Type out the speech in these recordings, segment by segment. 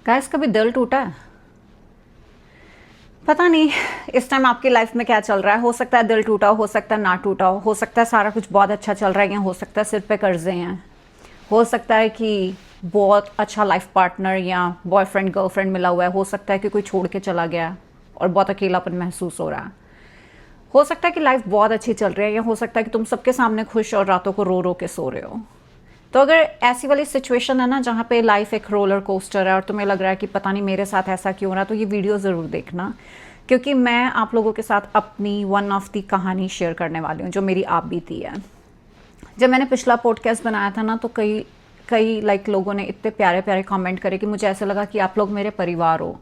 Guys, कभी दिल टूटा है? पता नहीं इस टाइम आपकी लाइफ में क्या चल रहा है। हो सकता है दिल टूटा हो सकता है ना टूटा हो सकता है सारा कुछ बहुत अच्छा चल रहा है, या हो सकता है सिर पे कर्जे हैं, हो सकता है कि बहुत अच्छा लाइफ पार्टनर या बॉयफ्रेंड गर्लफ्रेंड मिला हुआ है, हो सकता है कि कोई छोड़ के चला गया और बहुत अकेलापन महसूस हो रहा है, हो सकता है कि लाइफ बहुत अच्छी चल रही है, या हो सकता है कि तुम सबके सामने खुश और रातों को रो रो के सो रहे हो। तो अगर ऐसी वाली सिचुएशन है ना जहाँ पे लाइफ एक रोलर कोस्टर है और तुम्हें लग रहा है कि पता नहीं मेरे साथ ऐसा क्यों हो रहा है, तो ये वीडियो ज़रूर देखना, क्योंकि मैं आप लोगों के साथ अपनी वन ऑफ दी कहानी शेयर करने वाली हूँ जो मेरी आप बीती है। जब मैंने पिछला पॉडकास्ट बनाया था ना, तो कई कई लोगों ने इतने प्यारे प्यारे कमेंट करे कि मुझे ऐसा लगा कि आप लोग मेरे परिवार हो।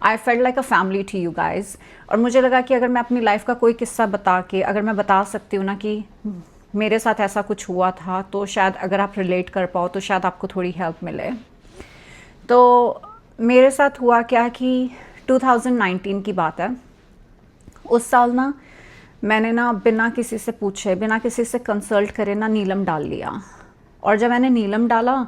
I felt like a family to you guys. और मुझे लगा कि अगर मैं अपनी लाइफ का कोई किस्सा बता के अगर मैं बता सकती हूँ ना कि मेरे साथ ऐसा कुछ हुआ था, तो शायद अगर आप रिलेट कर पाओ तो शायद आपको थोड़ी हेल्प मिले। तो मेरे साथ हुआ क्या कि 2019 की बात है। उस साल ना मैंने ना बिना किसी से पूछे, बिना किसी से कंसल्ट करे ना नीलम डाल लिया। और जब मैंने नीलम डाला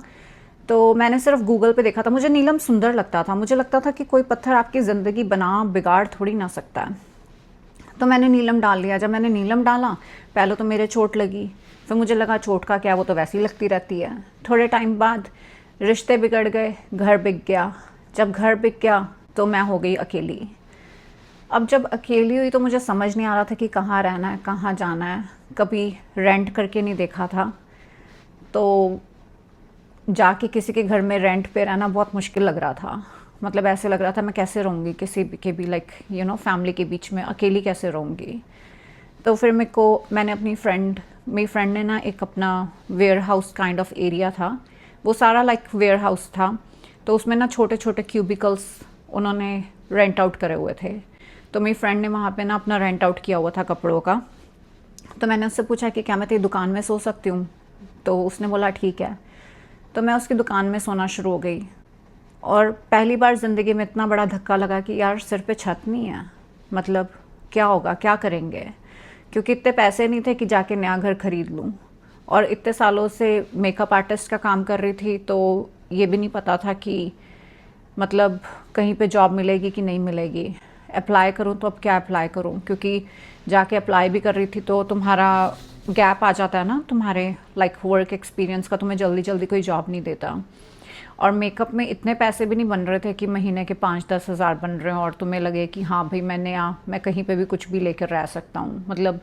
तो मैंने सिर्फ गूगल पे देखा था। मुझे नीलम सुंदर लगता था, मुझे लगता था कि कोई पत्थर आपकी ज़िंदगी बना बिगाड़ थोड़ी ना सकता है। तो मैंने नीलम डाल लिया। जब मैंने नीलम डाला, पहले तो मेरे चोट लगी, फिर मुझे लगा चोट का क्या, वो तो वैसे ही लगती रहती है। थोड़े टाइम बाद रिश्ते बिगड़ गए, घर बिक गया। जब घर बिक गया तो मैं हो गई अकेली। अब जब अकेली हुई तो मुझे समझ नहीं आ रहा था कि कहाँ रहना है, कहाँ जाना है। कभी रेंट करके नहीं देखा था, तो जाके किसी के घर में रेंट पे रहना बहुत मुश्किल लग रहा था। मतलब ऐसे लग रहा था मैं कैसे रहूँगी किसी के भी फैमिली के बीच में, अकेली कैसे रहूँगी। तो फिर मैंने अपनी मेरी फ्रेंड ने ना एक अपना warehouse kind of area था, वो सारा वेयर हाउस था। तो उसमें ना छोटे छोटे क्यूबिकल्स उन्होंने रेंट आउट करे हुए थे। तो मेरी फ्रेंड ने वहाँ पे ना अपना रेंट आउट किया हुआ था कपड़ों का। तो मैंने उससे पूछा कि क्या मैं तेरी दुकान में सो सकती हूँ? तो उसने बोला ठीक है। तो मैं उसकी दुकान में सोना शुरू हो गई। और पहली बार ज़िंदगी में इतना बड़ा धक्का लगा कि यार सिर पे छत नहीं है, मतलब क्या होगा, क्या करेंगे। क्योंकि इतने पैसे नहीं थे कि जाके नया घर खरीद लूँ, और इतने सालों से मेकअप आर्टिस्ट का काम कर रही थी, तो ये भी नहीं पता था कि मतलब कहीं पे जॉब मिलेगी कि नहीं मिलेगी। अप्लाई करूँ तो अब क्या अप्लाई करूँ, क्योंकि जाके अप्लाई भी कर रही थी तो तुम्हारा गैप आ जाता है ना तुम्हारे वर्क एक्सपीरियंस का, तुम्हें जल्दी जल्दी कोई जॉब नहीं देता। और मेकअप में इतने पैसे भी नहीं बन रहे थे कि महीने के 5-10 हज़ार बन रहे हैं और तुम्हें लगे कि हाँ भाई मैं कहीं पे भी कुछ भी लेकर रह सकता हूँ। मतलब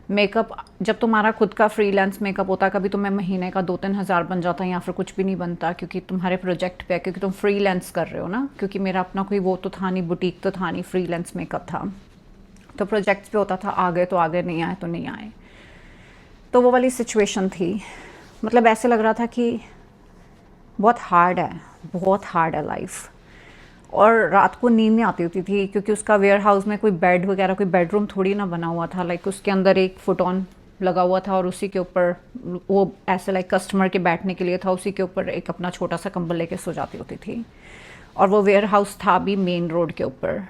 मेकअप, जब तुम्हारा खुद का फ्रीलांस मेकअप होता है, कभी तुम्हें महीने का 2-3 हज़ार बन जाता है, या फिर कुछ भी नहीं बनता, क्योंकि तुम्हारे प्रोजेक्ट पे है, क्योंकि तुम फ्रीलांस कर रहे हो ना। क्योंकि मेरा अपना कोई वो तो था नहीं, बुटीक तो था नहीं, फ्रीलांस मेकअप था। तो प्रोजेक्ट्स पे होता था, आ गए तो आ गए, नहीं आए तो नहीं आए। तो वो वाली सिचुएशन थी। मतलब ऐसे लग रहा था कि बहुत हार्ड है, बहुत हार्ड है लाइफ। और रात को नींद नहीं आती होती थी, क्योंकि उसका वेयर हाउस में कोई बेड वगैरह, कोई बेडरूम थोड़ी ना बना हुआ था। उसके अंदर एक फुटॉन लगा हुआ था और उसी के ऊपर वो ऐसे कस्टमर के बैठने के लिए था, उसी के ऊपर एक अपना छोटा सा कंबल लेके सो जाती होती थी। और वो वेयर हाउस था भी मेन रोड के ऊपर।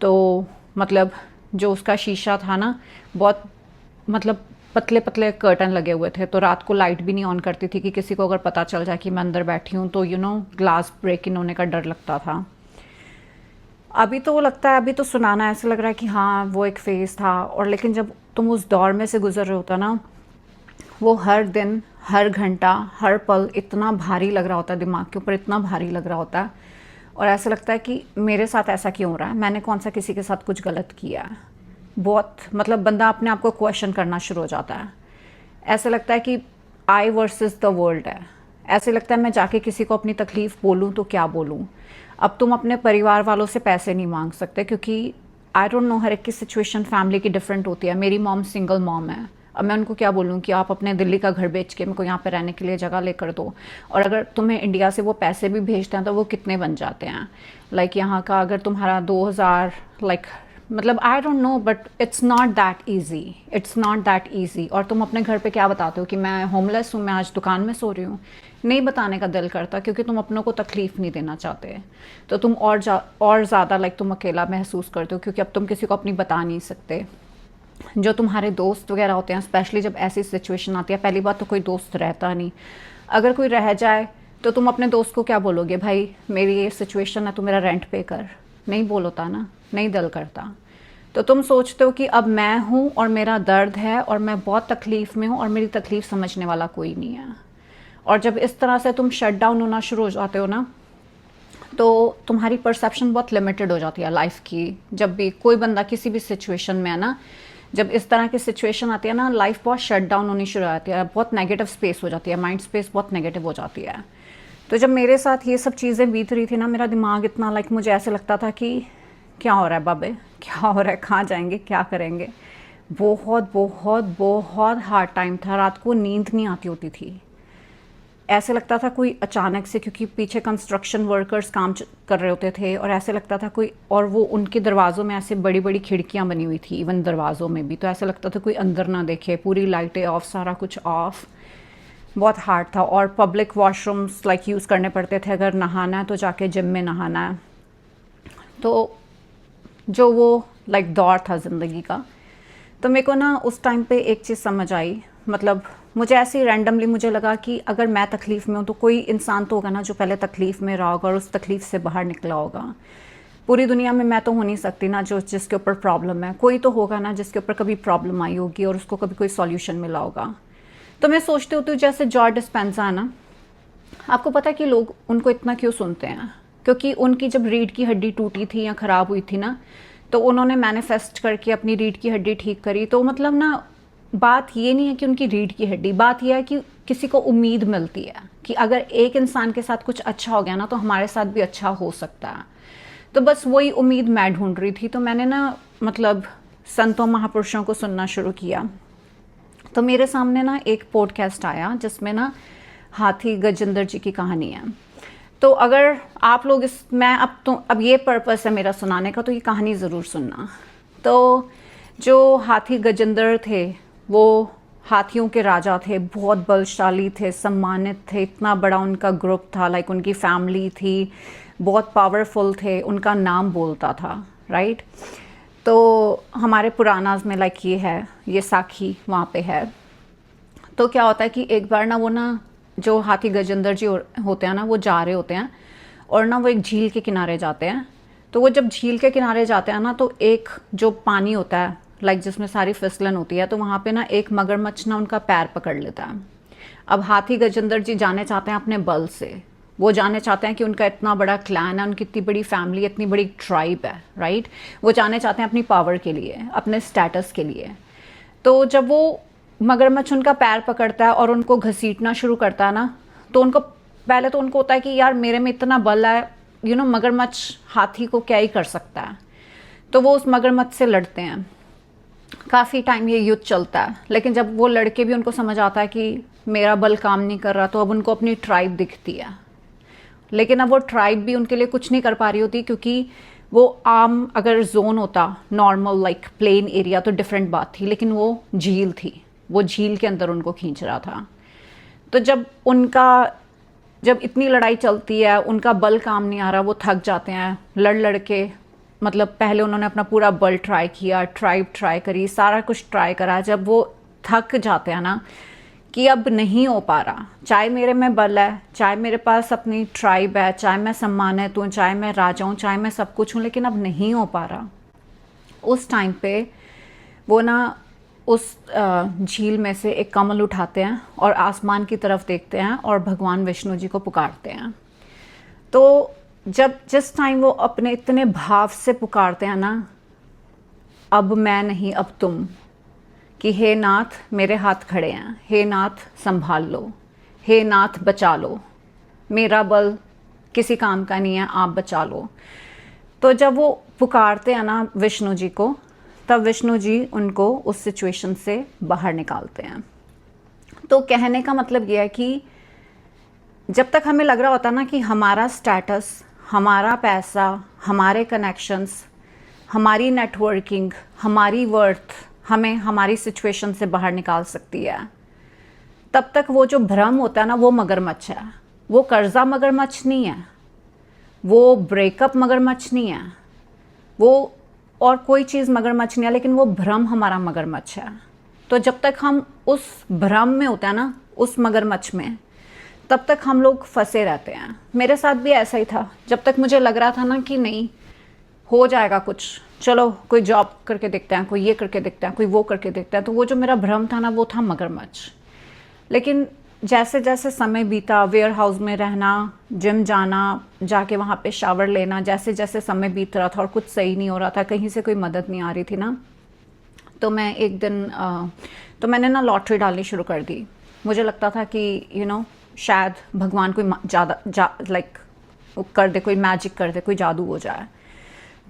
तो मतलब जो उसका शीशा था ना, बहुत मतलब पतले पतले कर्टन लगे हुए थे, तो रात को लाइट भी नहीं ऑन करती थी कि किसी को अगर पता चल जाए कि मैं अंदर बैठी हूँ तो ग्लास ब्रेक इन होने का डर लगता था। अभी तो वो लगता है, अभी तो सुनाना ऐसा लग रहा है कि हाँ वो एक फेज़ था, और लेकिन जब तुम उस दौर में से गुजर रहे होता ना, वो हर दिन, हर घंटा, हर पल इतना भारी लग रहा होता है, दिमाग के ऊपर इतना भारी लग रहा होता है। और ऐसा लगता है कि मेरे साथ ऐसा क्यों हो रहा है, मैंने कौन सा किसी के साथ कुछ गलत किया है। बहुत मतलब बंदा अपने आप को क्वेश्चन करना शुरू हो जाता है। ऐसा लगता है कि आई वर्सेस द वर्ल्ड है। ऐसे लगता है मैं जाके किसी को अपनी तकलीफ़ बोलूँ तो क्या बोलूँ। अब तुम अपने परिवार वालों से पैसे नहीं मांग सकते, क्योंकि आई डोंट नो, हर एक की सिचुएशन फैमिली की डिफरेंट होती है। मेरी मॉम सिंगल मॉम है। अब मैं उनको क्या बोलूँ कि आप अपने दिल्ली का घर बेच के मेरे को यहाँ पे रहने के लिए जगह लेकर दो। और अगर तुम्हें इंडिया से वो पैसे भी भेजते हैं तो वो कितने बन जाते हैं। यहाँ का अगर तुम्हारा 2000 मतलब I don't know, but it's not that easy, it's not that easy. और तुम अपने घर पे क्या बताते हो कि मैं होमलेस हूँ, मैं आज दुकान में सो रही हूँ? नहीं बताने का दिल करता, क्योंकि तुम अपनों को तकलीफ़ नहीं देना चाहते। तो तुम और ज़्यादा तुम अकेला महसूस करते हो, क्योंकि अब तुम किसी को अपनी बता नहीं सकते। जो तुम्हारे दोस्त वगैरह होते हैं, स्पेशली जब ऐसी सिचुएशन आती है, पहली बात तो कोई दोस्त रहता नहीं। अगर कोई रह जाए तो तुम अपने दोस्त को क्या बोलोगे, भाई मेरी ये सिचुएशन है, तू मेरा रेंट पे कर? नहीं बोलता ना, नहीं दिल करता। तो तुम सोचते हो कि अब मैं हूँ और मेरा दर्द है और मैं बहुत तकलीफ़ में हूँ और मेरी तकलीफ़ समझने वाला कोई नहीं है। और जब इस तरह से तुम शट डाउन होना शुरू हो जाते हो ना, तो तुम्हारी परसेप्शन बहुत लिमिटेड हो जाती है लाइफ की। जब भी कोई बंदा किसी भी सिचुएशन में है ना, जब इस तरह की सिचुएशन आती है ना, लाइफ बहुत शट डाउन होनी शुरू हो जाती है, बहुत नेगेटिव स्पेस हो जाती है, माइंड स्पेस बहुत नेगेटिव हो जाती है। तो जब मेरे साथ ये सब चीज़ें बीत रही थी ना, मेरा दिमाग इतना मुझे ऐसे लगता था कि क्या हो रहा है बाबे, क्या हो रहा है, कहाँ जाएंगे, क्या करेंगे। बहुत बहुत बहुत हार्ड टाइम था, रात को नींद नहीं आती होती थी। ऐसे लगता था कोई अचानक से, क्योंकि पीछे कंस्ट्रक्शन वर्कर्स काम कर रहे होते थे, और ऐसे लगता था कोई, और वो उनके दरवाज़ों में ऐसे बड़ी बड़ी खिड़कियां बनी हुई थी, इवन दरवाज़ों में भी, तो ऐसे लगता था कोई अंदर ना देखे, पूरी लाइटें ऑफ, सारा कुछ ऑफ। बहुत हार्ड था। और पब्लिक वॉशरूम्स यूज़ करने पड़ते थे, अगर नहाना है तो जाके जिम में नहाना है। तो जो वो दौर था ज़िंदगी का, तो मेरे को ना उस टाइम पे एक चीज़ समझ आई, मुझे ऐसे ही रैंडमली मुझे लगा कि अगर मैं तकलीफ़ में हूँ तो कोई इंसान तो होगा ना जो पहले तकलीफ़ में रहा होगा और उस तकलीफ़ से बाहर निकला होगा। पूरी दुनिया में मैं तो हो नहीं सकती ना जो जिसके ऊपर प्रॉब्लम है, कोई तो होगा ना जिसके ऊपर कभी प्रॉब्लम आई होगी और उसको कभी कोई सॉल्यूशन मिला होगा। तो मैं सोचती होती हूँ जैसे जॉय डिस्पेंजा है ना, आपको पता है कि लोग उनको इतना क्यों सुनते हैं? क्योंकि उनकी जब रीढ़ की हड्डी टूटी थी या ख़राब हुई थी ना, तो उन्होंने मैनिफेस्ट करके अपनी रीढ़ की हड्डी ठीक करी। तो ना, बात ये नहीं है कि उनकी रीढ़ की हड्डी, बात यह है कि किसी को उम्मीद मिलती है कि अगर एक इंसान के साथ कुछ अच्छा हो गया ना, तो हमारे साथ भी अच्छा हो सकता है। तो बस वही उम्मीद मैं ढूंढ रही थी। तो मैंने ना संतों महापुरुषों को सुनना शुरू किया। तो मेरे सामने ना एक पॉडकास्ट आया जिसमें ना हाथी गजेंद्र जी की कहानी है। तो अगर आप लोग मैं अब ये पर्पस है मेरा सुनाने का, तो ये कहानी ज़रूर सुनना। तो जो हाथी गजेंद्र थे, वो हाथियों के राजा थे, बहुत बलशाली थे, सम्मानित थे, इतना बड़ा उनका ग्रुप था, उनकी फैमिली थी, बहुत पावरफुल थे, उनका नाम बोलता था, राइट। तो हमारे पुराणास में ये है, ये साखी वहाँ पे है। तो क्या होता है कि एक बार ना वो ना जो हाथी गजेंद्र जी होते हैं ना, वो जा रहे होते हैं और ना वो एक झील के किनारे जाते हैं। तो वो जब झील के किनारे जाते हैं ना, तो एक जो पानी होता है जिसमें सारी फिसलन होती है, तो वहाँ पे ना एक मगरमच्छ ना उनका पैर पकड़ लेता है। अब हाथी गजेंद्र जी जाने चाहते हैं अपने बल से, वो जाने चाहते हैं कि उनका इतना बड़ा क्लैन है, उनकी इतनी बड़ी फैमिली, इतनी बड़ी ट्राइब है, राइट। वो जाने चाहते हैं अपनी पावर के लिए, अपने स्टेटस के लिए। तो जब वो मगरमच्छ उनका पैर पकड़ता है और उनको घसीटना शुरू करता है ना, तो उनको पहले तो उनको होता है कि यार मेरे में इतना बल है, मगरमच्छ हाथी को क्या ही कर सकता है। तो वो उस मगरमच्छ से लड़ते हैं, काफ़ी टाइम ये युद्ध चलता है। लेकिन जब वो लड़के भी उनको समझ आता है कि मेरा बल काम नहीं कर रहा, तो अब उनको अपनी ट्राइब दिखती है। लेकिन अब वो ट्राइब भी उनके लिए कुछ नहीं कर पा रही होती, क्योंकि वो आम अगर जोन होता नॉर्मल प्लेन एरिया तो डिफरेंट बात थी, लेकिन वो झील थी, वो झील के अंदर उनको खींच रहा था। तो जब इतनी लड़ाई चलती है, उनका बल काम नहीं आ रहा, वो थक जाते हैं लड़ लड़ के। पहले उन्होंने अपना पूरा बल ट्राई किया, ट्राइब ट्राई करी, सारा कुछ ट्राई करा। जब वो थक जाते हैं ना कि अब नहीं हो पा रहा, चाहे मेरे में बल है, चाहे मेरे पास अपनी ट्राइब है, चाहे मैं सम्मानित हूँ, चाहे मैं राजा हूँ, चाहे मैं सब कुछ हूँ, लेकिन अब नहीं हो पा रहा, उस टाइम पे वो ना उस झील में से एक कमल उठाते हैं और आसमान की तरफ देखते हैं और भगवान विष्णु जी को पुकारते हैं। तो जिस टाइम वो अपने इतने भाव से पुकारते हैं ना, अब मैं नहीं अब तुम, कि हे नाथ मेरे हाथ खड़े हैं, हे नाथ संभाल लो, हे नाथ बचा लो, मेरा बल किसी काम का नहीं है, आप बचा लो। तो जब वो पुकारते हैं ना विष्णु जी को, तब विष्णु जी उनको उस सिचुएशन से बाहर निकालते हैं। तो कहने का मतलब यह है कि जब तक हमें लग रहा होता ना कि हमारा स्टेटस, हमारा पैसा, हमारे कनेक्शंस, हमारी नेटवर्किंग, हमारी वर्थ हमें हमारी सिचुएशन से बाहर निकाल सकती है, तब तक वो जो भ्रम होता है ना, वो मगरमच्छ है। वो कर्जा मगरमच्छ नहीं है, वो ब्रेकअप मगरमच्छ नहीं है, वो और कोई चीज़ मगरमच्छ नहीं है, लेकिन वो भ्रम हमारा मगरमच्छ है। तो जब तक हम उस भ्रम में होते हैं ना, उस मगरमच्छ में, तब तक हम लोग फंसे रहते हैं। मेरे साथ भी ऐसा ही था, जब तक मुझे लग रहा था ना कि नहीं हो जाएगा कुछ, चलो कोई जॉब करके देखते हैं, कोई ये करके देखते हैं, कोई वो करके देखते हैं, तो वो जो मेरा भ्रम था ना वो था मगरमच्छ। लेकिन जैसे जैसे समय बीता, वेयर हाउस में रहना, जिम जाना, जाके वहाँ पे शावर लेना, जैसे जैसे समय बीत रहा था और कुछ सही नहीं हो रहा था, कहीं से कोई मदद नहीं आ रही थी ना, तो मैं एक दिन तो मैंने ना लॉटरी डालनी शुरू कर दी। मुझे लगता था कि शायद भगवान कोई ज़्यादा लाइक कर दे, कोई मैजिक कर दे, कोई जादू हो जाए।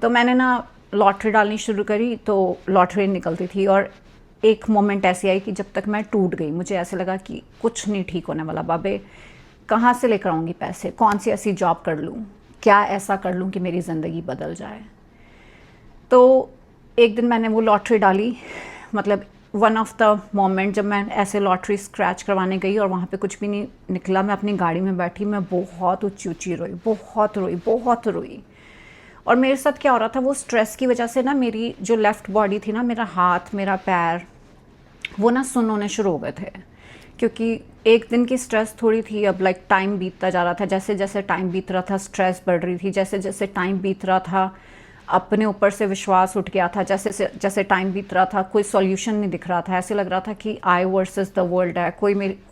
तो मैंने ना लॉटरी डालनी शुरू करी, तो लॉटरी निकलती थी और एक मोमेंट ऐसी आई कि जब तक मैं टूट गई, मुझे ऐसे लगा कि कुछ नहीं ठीक होने वाला, बाबे कहाँ से लेकर आऊँगी पैसे, कौन सी ऐसी जॉब कर लूँ, क्या ऐसा कर लूँ कि मेरी ज़िंदगी बदल जाए। तो एक दिन मैंने वो लॉटरी डाली, मतलब वन ऑफ द मोमेंट जब मैं ऐसे लॉटरी स्क्रैच करवाने गई और वहाँ पे कुछ भी नहीं निकला, मैं अपनी गाड़ी में बैठी, मैं बहुत ऊँची ऊँची रोई, बहुत रोई, बहुत रोई। और मेरे साथ क्या हो रहा था, वो स्ट्रेस की वजह से ना मेरी जो लेफ़्ट बॉडी थी ना, मेरा हाथ, मेरा पैर, वो ना सुन्न होने शुरू हो गए थे, क्योंकि एक दिन की स्ट्रेस थोड़ी थी। अब लाइक टाइम बीतता जा रहा था, जैसे जैसे टाइम बीत रहा था स्ट्रेस बढ़ रही थी, जैसे जैसे टाइम बीत रहा था अपने ऊपर से विश्वास उठ गया था, जैसे जैसे टाइम बीत रहा था कोई सॉल्यूशन नहीं दिख रहा था, ऐसे लग रहा था कि आई वर्सेस द वर्ल्ड है,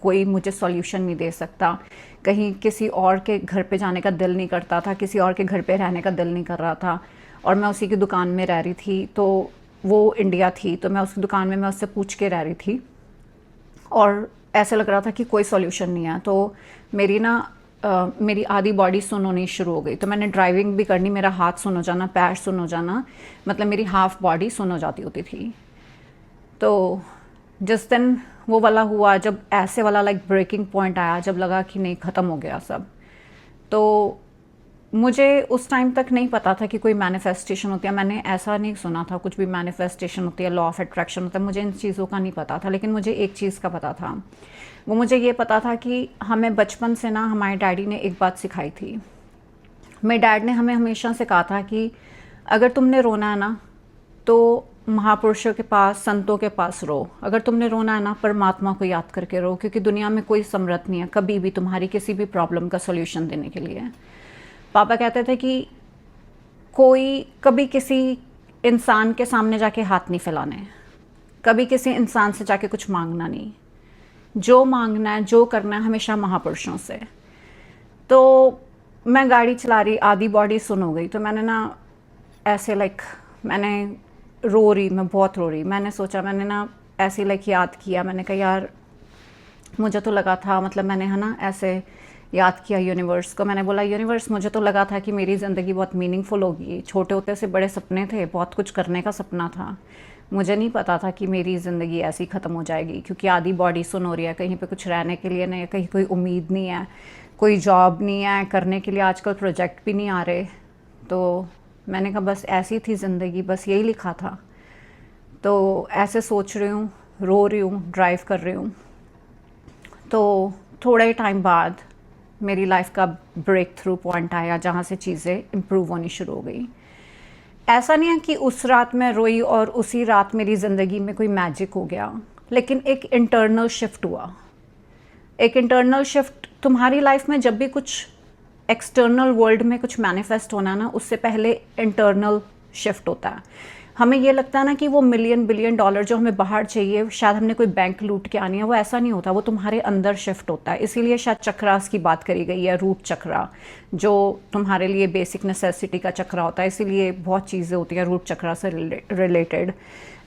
कोई मुझे सॉल्यूशन नहीं दे सकता। कहीं किसी और के घर पे जाने का दिल नहीं करता था, किसी और के घर पे रहने का दिल नहीं कर रहा था। और मैं उसी की दुकान में रह रही थी, तो वो इंडिया थी, तो मैं उसकी दुकान में मैं उससे पूछ के रह रही थी और ऐसे लग रहा था कि कोई सॉल्यूशन नहीं है। तो मेरी आधी बॉडी सुन्न होनी शुरू हो गई। तो मैंने ड्राइविंग भी करनी, मेरा हाथ सुन्न हो जाना, पैर सुन्न हो जाना, मतलब मेरी हाफ बॉडी सुन्न हो जाती होती थी। तो जिस दिन वो वाला हुआ, जब ऐसे वाला लाइक ब्रेकिंग पॉइंट आया, जब लगा कि नहीं ख़त्म हो गया सब, तो मुझे उस टाइम तक नहीं पता था कि कोई मैनिफेस्टेशन होती है। मैंने ऐसा नहीं सुना था कुछ भी मैनिफेस्टेशन होती है, लॉ ऑफ अट्रैक्शन होता है, मुझे इन चीज़ों का नहीं पता था। लेकिन मुझे एक चीज़ का पता था, वो मुझे ये पता था कि हमें बचपन से ना हमारे डैडी ने एक बात सिखाई थी। मेरे डैड ने हमें हमेशा से कहा था कि अगर तुमने रोना है ना तो महापुरुषों के पास, संतों के पास रो। अगर तुमने रोना है ना, परमात्मा को याद करके रो, क्योंकि दुनिया में कोई समर्थ नहीं है कभी भी तुम्हारी किसी भी प्रॉब्लम का सॉल्यूशन देने के लिए। पापा कहते थे कि कोई कभी किसी इंसान के सामने जाके हाथ नहीं फैलाने, कभी किसी इंसान से जाके कुछ मांगना नहीं, जो मांगना है, जो करना है, हमेशा महापुरुषों से। तो मैं गाड़ी चला रही, आधी बॉडी सुन हो गई, तो मैंने ना ऐसे लाइक मैंने रो रही, मैं बहुत रो रही। मैंने सोचा, मैंने ना ऐसे लाइक याद किया, मैंने कहा यार मुझे तो लगा था, मतलब मैंने है ना ऐसे याद किया यूनिवर्स को। मैंने बोला यूनिवर्स, मुझे तो लगा था कि मेरी ज़िंदगी बहुत मीनिंगफुल होगी, छोटे होते से बड़े सपने थे, बहुत कुछ करने का सपना था, मुझे नहीं पता था कि मेरी ज़िंदगी ऐसी ख़त्म हो जाएगी, क्योंकि आधी बॉडी सुन हो रही है, कहीं पे कुछ रहने के लिए नहीं है, कहीं कोई उम्मीद नहीं है, कोई जॉब नहीं है करने के लिए, आजकल प्रोजेक्ट भी नहीं आ रहे। तो मैंने कहा बस ऐसी थी ज़िंदगी, बस यही लिखा था। तो ऐसे सोच रही हूँ, रो रही हूँ, ड्राइव कर रही हूँ। तो थोड़े टाइम बाद मेरी लाइफ का ब्रेक थ्रू पॉइंट आया, जहाँ से चीज़ें इम्प्रूव होनी शुरू हो गई। ऐसा नहीं है कि उस रात मैं रोई और उसी रात मेरी ज़िंदगी में कोई मैजिक हो गया, लेकिन एक इंटरनल शिफ्ट हुआ। एक इंटरनल शिफ्ट तुम्हारी लाइफ में, जब भी कुछ एक्सटर्नल वर्ल्ड में कुछ मैनिफेस्ट होना ना, उससे पहले इंटरनल शिफ्ट होता है। हमें ये लगता है ना कि वो मिलियन बिलियन डॉलर जो हमें बाहर चाहिए, शायद हमने कोई बैंक लूट के आनी है, वो ऐसा नहीं होता, वो तुम्हारे अंदर शिफ्ट होता है। इसीलिए शायद चक्रास की बात करी गई है, रूट चक्रा, जो तुम्हारे लिए बेसिक नेसेसिटी का चक्रा होता है। इसीलिए बहुत चीज़ें होती हैं रूट चक्रा से रिलेटेड,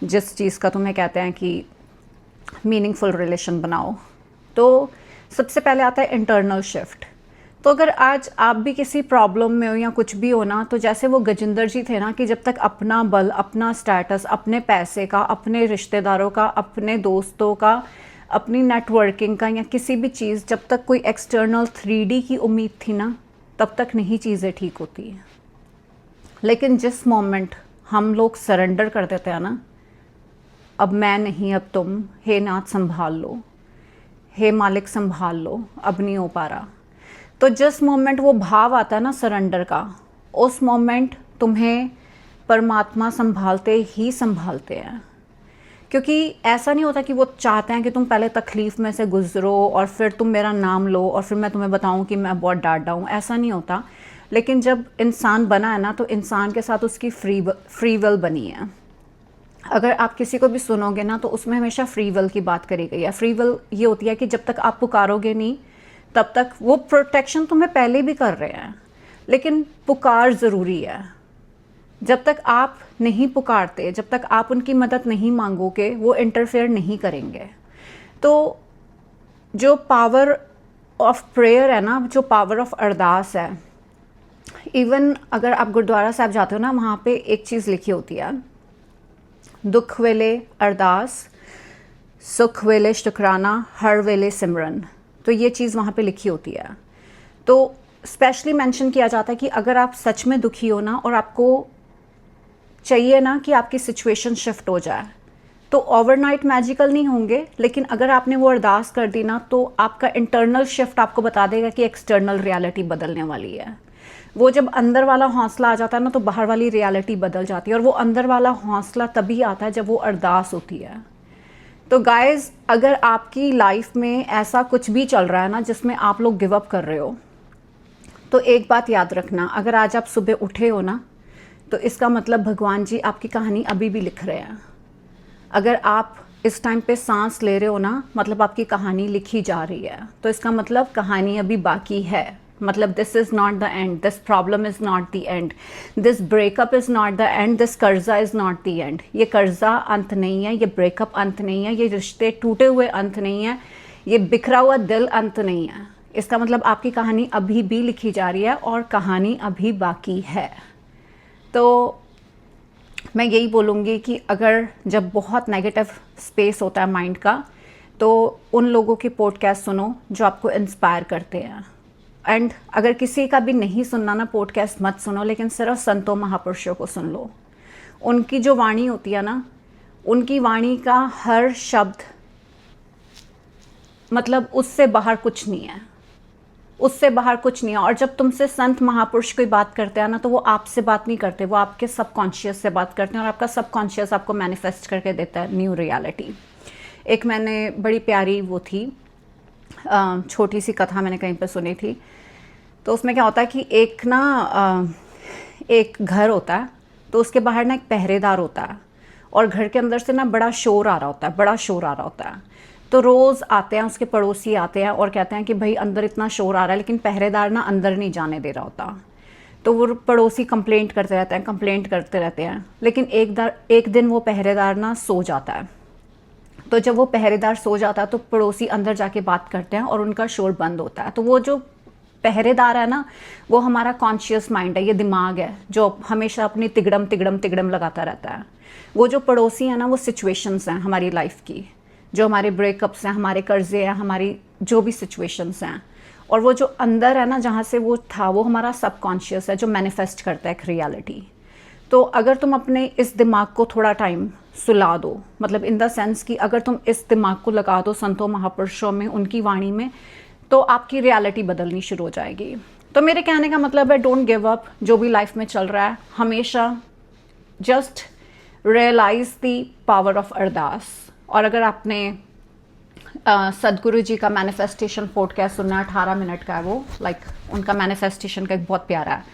जिस चीज़ का तुम्हें कहते हैं कि मीनिंगफुल रिलेशन बनाओ। तो सबसे पहले आता है इंटरनल शिफ्ट। तो अगर आज आप भी किसी प्रॉब्लम में हो या कुछ भी हो ना, तो जैसे वो गजेंद्र जी थे ना, कि जब तक अपना बल, अपना स्टेटस, अपने पैसे का, अपने रिश्तेदारों का, अपने दोस्तों का, अपनी नेटवर्किंग का, या किसी भी चीज़, जब तक कोई एक्सटर्नल 3D की उम्मीद थी ना, तब तक नहीं चीज़ें ठीक होती हैं। लेकिन जिस मोमेंट हम लोग सरेंडर कर देते हैं ना, अब मैं नहीं, अब तुम, हे नाथ संभाल लो, हे मालिक संभाल लो, अब नहीं हो पा रहा, तो जिस मोमेंट वो भाव आता है ना सरेंडर का, उस मोमेंट तुम्हें परमात्मा संभालते ही संभालते हैं। क्योंकि ऐसा नहीं होता कि वो चाहते हैं कि तुम पहले तकलीफ़ में से गुजरो और फिर तुम मेरा नाम लो और फिर मैं तुम्हें बताऊं कि मैं बहुत डांटा हूँ, ऐसा नहीं होता। लेकिन जब इंसान बना है ना, तो इंसान के साथ उसकी फ्री विल बनी है। अगर आप किसी को भी सुनोगे ना, तो उसमें हमेशा फ्री विल की बात करी गई है। फ्री विल ये होती है कि जब तक आप पुकारोगे नहीं, तब तक वो प्रोटेक्शन तुम्हें पहले भी कर रहे हैं, लेकिन पुकार ज़रूरी है। जब तक आप नहीं पुकारते, जब तक आप उनकी मदद नहीं मांगोगे, वो इंटरफेयर नहीं करेंगे। तो जो पावर ऑफ प्रेयर है ना, जो पावर ऑफ अरदास है, इवन अगर आप गुरुद्वारा साहब जाते हो ना, वहाँ पे एक चीज़ लिखी होती है, दुख वेले अरदास, सुख वेले शुकराना, हर वेले सिमरन। तो ये चीज़ वहाँ पे लिखी होती है। तो स्पेशली मेंशन किया जाता है कि अगर आप सच में दुखी हो ना, और आपको चाहिए ना कि आपकी सिचुएशन शिफ्ट हो जाए, तो ओवरनाइट मैजिकल नहीं होंगे, लेकिन अगर आपने वो अरदास कर दी ना, तो आपका इंटरनल शिफ्ट आपको बता देगा कि एक्सटर्नल रियलिटी बदलने वाली है। वो जब अंदर वाला हौसला आ जाता है ना, तो बाहर वाली रियलिटी बदल जाती है। और वो अंदर वाला हौसला तभी आता है जब वो अरदास होती है। तो गाइज, अगर आपकी लाइफ में ऐसा कुछ भी चल रहा है ना जिसमें आप लोग गिव अप कर रहे हो, तो एक बात याद रखना, अगर आज आप सुबह उठे हो ना, तो इसका मतलब भगवान जी आपकी कहानी अभी भी लिख रहे हैं। अगर आप इस टाइम पे सांस ले रहे हो ना, मतलब आपकी कहानी लिखी जा रही है। तो इसका मतलब कहानी अभी बाकी है। मतलब this is not the end, this problem is not the end, this breakup is not the end, this कर्जा इज़ नॉट द एंड। ये कर्जा अंत नहीं है, ये ब्रेकअप अंत नहीं है, ये रिश्ते टूटे हुए अंत नहीं है, ये बिखरा हुआ दिल अंत नहीं है। इसका मतलब आपकी कहानी अभी भी लिखी जा रही है और कहानी अभी बाकी है। तो मैं यही बोलूँगी कि अगर जब बहुत नेगेटिव स्पेस होता है माइंड का, तो उन लोगों के पॉडकास्ट सुनो जो आपको इंस्पायर करते हैं। एंड अगर किसी का भी नहीं सुनना ना पॉडकास्ट, मत सुनो, लेकिन सिर्फ संतों महापुरुषों को सुन लो। उनकी जो वाणी होती है ना, उनकी वाणी का हर शब्द, मतलब उससे बाहर कुछ नहीं है, उससे बाहर कुछ नहीं है। और जब तुमसे संत महापुरुष कोई बात करते हैं ना, तो वो आपसे बात नहीं करते, वो आपके सबकॉन्शियस से बात करते हैं, और आपका सबकॉन्शियस आपको मैनिफेस्ट करके देता है न्यू रियलिटी। एक मैंने बड़ी प्यारी वो थी, छोटी सी कथा मैंने कहीं पर सुनी थी। तो उसमें क्या होता है कि एक घर होता है, तो उसके बाहर ना एक पहरेदार होता है, और घर के अंदर से ना बड़ा शोर आ रहा होता है, बड़ा शोर आ रहा होता है। तो रोज़ आते हैं, उसके पड़ोसी आते हैं और कहते हैं कि भाई अंदर इतना शोर आ रहा है, लेकिन पहरेदार ना अंदर नहीं जाने दे रहा होता। तो वो पड़ोसी कंप्लेंट करते रहते हैं, कंप्लेंट करते रहते हैं, लेकिन एक दिन वो पहरेदार ना सो जाता है। तो जब वो पहरेदार सो जाता है, तो पड़ोसी अंदर जाके बात करते हैं और उनका शोर बंद होता है। तो वो जो पहरेदार है ना, वो हमारा कॉन्शियस माइंड है, ये दिमाग है जो हमेशा अपनी तिगड़म तिगड़म तिगड़म लगाता रहता है। वो जो पड़ोसी है ना, वो सिचुएशंस हैं हमारी लाइफ की, जो हमारे ब्रेकअप्स हैं, हमारे कर्जे हैं, हमारी जो भी सिचुएशंस हैं। और वो जो अंदर है ना, जहाँ से वो था, वो हमारा सबकॉन्शियस है जो मैनिफेस्ट करता है एक रियलिटी। तो अगर तुम अपने इस दिमाग को थोड़ा टाइम सुला दो, मतलब इन द सेंस कि अगर तुम इस दिमाग को लगा दो संतों महापुरुषों में, उनकी वाणी में, तो आपकी रियलिटी बदलनी शुरू हो जाएगी। तो मेरे कहने का मतलब है, डोंट गिव अप। जो भी लाइफ में चल रहा है, हमेशा just realise the power of ardas. और अगर आपने सदगुरु जी का मैनिफेस्टेशन पॉडकास्ट सुनना, 18 मिनट का है वो, उनका मैनिफेस्टेशन का एक बहुत प्यारा है,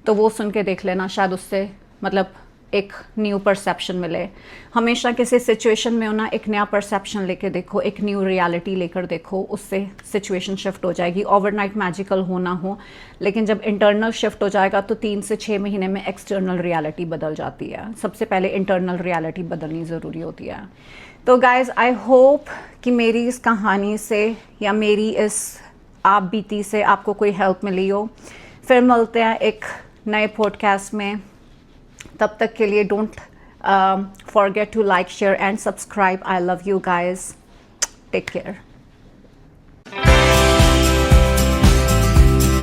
तो वो सुन के देख लेना, शायद उससे मतलब एक न्यू परसेप्शन मिले। हमेशा किसी सिचुएशन में हो ना, एक नया परसेप्शन लेके देखो, एक न्यू रियलिटी लेकर देखो, उससे सिचुएशन शिफ्ट हो जाएगी। ओवरनाइट मैजिकल हो ना हो, लेकिन जब इंटरनल शिफ्ट हो जाएगा, तो 3 से 6 महीने में एक्सटर्नल रियलिटी बदल जाती है। सबसे पहले इंटरनल रियलिटी बदलनी ज़रूरी होती है। तो गाइज, आई होप कि मेरी इस कहानी से या मेरी इस आप बीती से आपको कोई हेल्प मिली हो। फिर मिलते हैं एक नए पॉडकास्ट में। तब तक के लिए don't forget to like, share and subscribe. I love you guys. Take care.